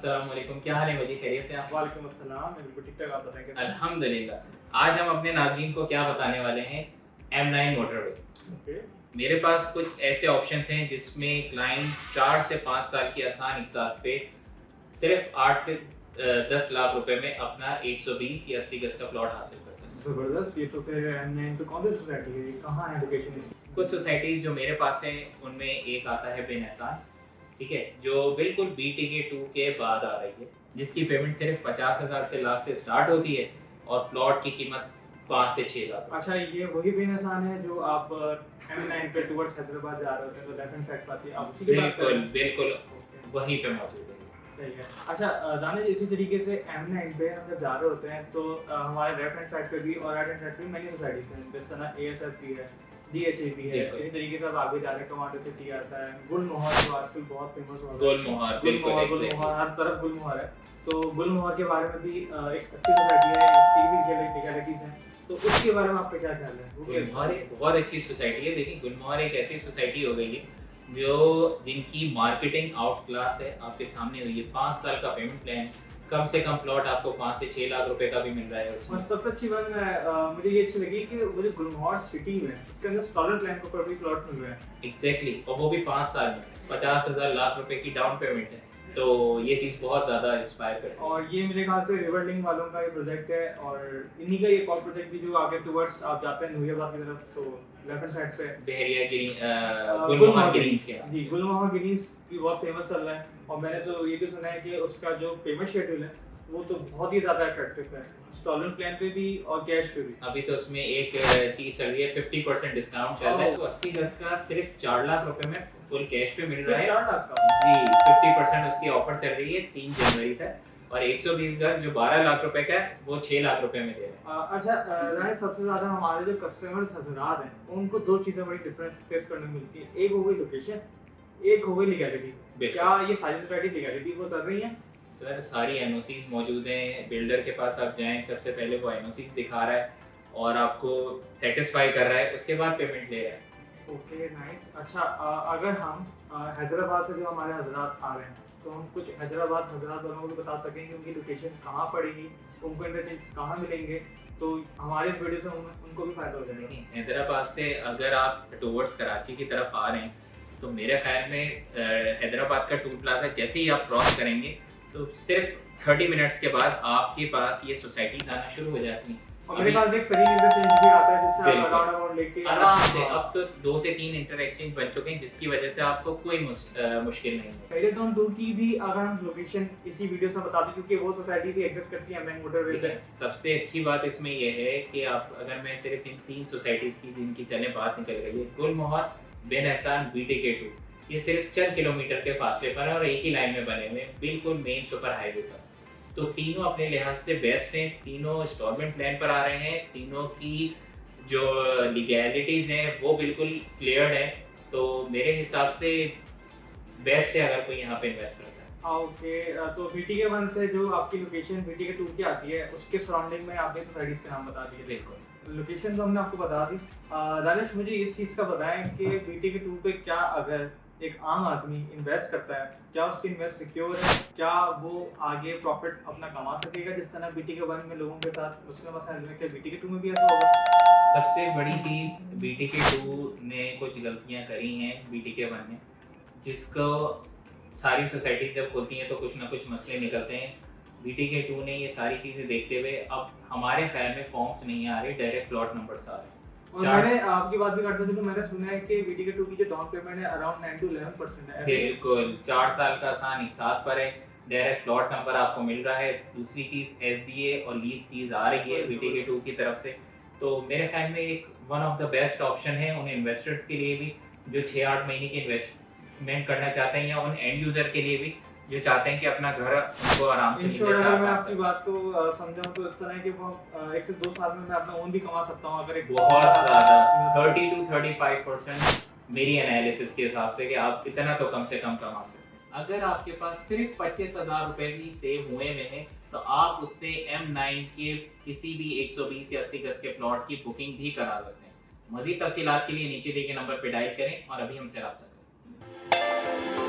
अस्सलाम वालेकुम, क्या हाल है वजी, खैरियत से आप? वालेकुम अस्सलाम, मैं बिल्कुल ठीक ठाक, आप बताएं कैसे हैं? अल्हम्दुलिल्लाह। आज हम अपने नाज़रीन को क्या बताने वाले हैं, M9 मोटरवे। ओके। मेरे पास कुछ ऐसे ऑप्शंस हैं जिसमें क्लाइंट 4 से 5 साल की आसान इक़सात पे सिर्फ 8 से 10 लाख रुपए में अपना 120 या 80 गज का प्लॉट हासिल करते हैं। ज़बरदस्त, ये तो फिर M9 तो कौन सी सोसाइटी है? ये कहाँ है लोकेशन इसकी? कुछ सोसाइटीज़ जो मेरे पास हैं उनमें एक आता है बिन एहसान, ठीक है, जो बिल्कुल BTK 2 के बाद आ रही है, जिसकी पेमेंट सिर्फ 50,000 से लाख से स्टार्ट होती है और प्लॉट की कीमत 5 से 6 लाख। अच्छा, ये वही बेन एहसान है जो आप M9 पे टुवर्ड्स हैदराबाद जा रहे होते हैं तो लेफ्ट हैंड साइड पर आती है, आप उसी की बात कर रहे हैं? बिल्कुल ओके, वहीं पे मौजूद है। सही है। अच्छा दानिश, इसी तरीके से M9 पे हम जब जा रहे होते हैं तो हमारे लेफ्ट हैंड साइड पे भी और राइट हैंड साइड पे भी मेनी सोसाइटीज हैं, जैसे ना ASFP है, DHA भी है, इसी तरीके से आप आगे जा रहे हैं कमांडो सिटी आता है, गुलमोहर जो आजकल बहुत फेमस हो रहा है। गुलमोहर हर तरफ गुलमोहर है, तो गुलमोहर के बारे में भी एक अच्छी सोसाइटी है, इसकी भी लीगैलिटीज हैं, तो उसके बारे में आपका क्या ख्याल है? गुलमोहर एक बहुत अच्छी सोसाइटी है, लेकिन गुलमोहर एक ऐसी सोसाइटी हो गई है जो जिनकी मार्केटिंग आउट क्लास है, आपके सामने हुई है। 5 साल का पेमेंट प्लान, कम से कम प्लॉट आपको 5 से 6 लाख रुपए का भी मिल रहा है उसमें। और सबसे अच्छी बात मुझे ये अच्छी लगी कि वो जो गुलमोहर सिटी में उसके अंदर इंस्टॉलमेंट प्लान के ऊपर भी प्लॉट मिल रहे हैं। एग्जैक्टली, और वो भी 5 साल में 50,000 लाख रुपए की डाउन पेमेंट है, तो ये चीज़ बहुत ज़्यादा इंस्पायर करती है। और ये मेरे ख्याल से रिवरलिंक वालों का ये प्रोजेक्ट है, और इन्हीं का एक और प्रोजेक्ट भी जो आगे टुवर्ड्स आप जाते हैं नूरियाबाद की तरफ, तो लेफ्ट हैंड साइड पे बहरिया ग्रीन गुलमोहर ग्रीन्स के नाम जी, से। गुलमोहर ग्रीन्स भी बहुत फेमस चल रहा है, और मैंने तो ये भी सुना है कि उसका जो पेमेंट शेड्यूल है वो तो बहुत ही ज़्यादा अट्रैक्टिव है, इंस्टॉलमेंट प्लान पे भी और कैश पे भी। अभी तो उसमें एक चीज़ चल रही है, 50% डिस्काउंट चल रहा है, तो 80 गज का सिर्फ 4 लाख रुपए में फुल कैश पे मिल रहा है। 4 लाख का जी, 50% उसकी ऑफर चल रही है 3 जनवरी तक, और 120 गज जो 12 लाख रुपए का है वो 6 लाख रुपए में दे रहे हैं। अच्छा राहिल, सबसे ज़्यादा हमारे जो कस्टमर्स हज़रात हैं उनको दो चीज़ें बड़ी डिफरेंस फेस करने को मिलती है, एक हो गई लोकेशन, एक हो गई लीगैलिटी। क्या ये सारी सोसाइटी लीगैलिटी वो कर रही हैं? सर, सारी एनओसीज मौजूद हैं, बिल्डर के पास आप जाएं, सबसे पहले वो एनओसीज दिखा रहा है और आपको सेटिस्फाई कर रहा है, उसके बाद पेमेंट ले रहा है। Okay, nice. अच्छा अगर हम हैदराबाद से जो हमारे हज़रात आ रहे हैं तो हम कुछ हैदराबाद हज़रात वालों को भी बता सकेंगे उनकी लोकेशन कहाँ पड़ेगी, उनको इंटरचेंज कहाँ मिलेंगे, तो हमारे इस वीडियो से उनको भी फ़ायदा हो जाएगा। हैदराबाद से अगर आप टुवर्ड्स कराची की तरफ आ रहे हैं तो मेरे ख्याल में हैदराबाद का टूल प्लाजा जैसे ही आप क्रॉस करेंगे तो सिर्फ 30 मिनट्स के बाद आपके पास ये सोसाइटी आना शुरू हो जाती है। और मेरे पास एक फ्री इंटरचेंज भी आता है जिससे आप अराउंड अराउंड लेके आराम से, अब तो 2 से 3 इंटर एक्सचेंज बन चुके हैं जिसकी वजह से आपको कोई मुश्किल नहीं है। मेरेथॉन टूर की भी अगर हम लोकेशन इसी वीडियो से बता दें, क्योंकि वो सोसाइटी भी एग्जिस्ट करती है M9 मोटरवे पे। सबसे अच्छी बात इसमें ये है कि आप, अगर मैं सिर्फ इन 3 सोसाइटीज की जिनकी चले बात निकल रही है, गुलमोहर, बिन एहसान, BTK 2, ये सिर्फ चंद किलोमीटर के फासले पर है और एक ही लाइन में बने हुए हैं, बिल्कुल मेन सुपर हाईवे पर। तो तीनों अपने लिहाज से बेस्ट हैं, तीनों इंस्टॉलमेंट प्लान पर आ रहे हैं, तीनों की जो लीगैलिटीज़ हैं वो बिल्कुल क्लियर है, तो मेरे हिसाब से बेस्ट है अगर कोई यहाँ पे इन्वेस्ट करता है। ओके, तो BTK 1 से जो आपकी लोकेशन BTK 2 की आती है उसके सराउंडिंग में आपने सोसाइटीज़ के नाम बता दिए। बिल्कुल, लोकेशन तो हमने आपको बता दी। दानिश, मुझे इस चीज़ का बताएं कि BTK 2 पे क्या अगर एक आम आदमी इन्वेस्ट करता है, क्या उसकी इन्वेस्ट सिक्योर है? क्या वो आगे प्रॉफिट अपना कमा सकेगा जिस तरह BTK 1 में लोगों के साथ मुस्लिम मसाइल में, क्या BTK 2 में भी ऐसा होगा? सबसे बड़ी चीज़ BTK 2 ने कुछ गलतियाँ करी हैं BTK 1 ने, जिसको सारी सोसाइटी जब खोलती हैं तो कुछ ना कुछ मसले निकलते हैं। BTK 2 ने ये सारी चीज़ें देखते हुए अब हमारे ख्याल में फॉर्म्स नहीं आ रहे, डायरेक्ट प्लॉट नंबर्स आ रहे हैं। और मैंने आपकी बात भी करता था तो मैंने सुना है कि BTK 2 की जो डाउन पेमेंट है अराउंड 9 to 11% है। बिल्कुल, 4 साल का आसान हिसाब पर है, डायरेक्ट प्लॉट नंबर आपको मिल रहा है। दूसरी चीज़ SDA और लीज चीज़ आ रही है BTK 2 की तरफ से, तो मेरे ख्याल में एक one of the best option है उन इन्वेस्टर्स के लिए भी जो 6-8 महीने की इन्वेस्टमेंट करना चाहते हैं, या उन एंड यूज़र के लिए भी जो चाहते हैं कि अपना घर उनको आराम से मिले। अगर मैं आपकी बात को समझाऊं तो इस तरह है कि वो 1 से 2 साल में मैं अपना ओन भी कमा सकता हूं अगर एक बहुत ज़्यादा 30 to 35% मेरी एनालिसिस के हिसाब से कि आप इतना तो कम से कम कमा सकते हैं। अगर आपके पास सिर्फ 25,000 रुपए भी सेव हुए में हैं तो आप उससे M9 के किसी भी 120 या 80 गज के प्लॉट की बुकिंग भी करा सकते हैं। मज़ीद तफसीलात के लिए नीचे दिए गए नंबर पर डायल करें और अभी हमसे रब्ता करें।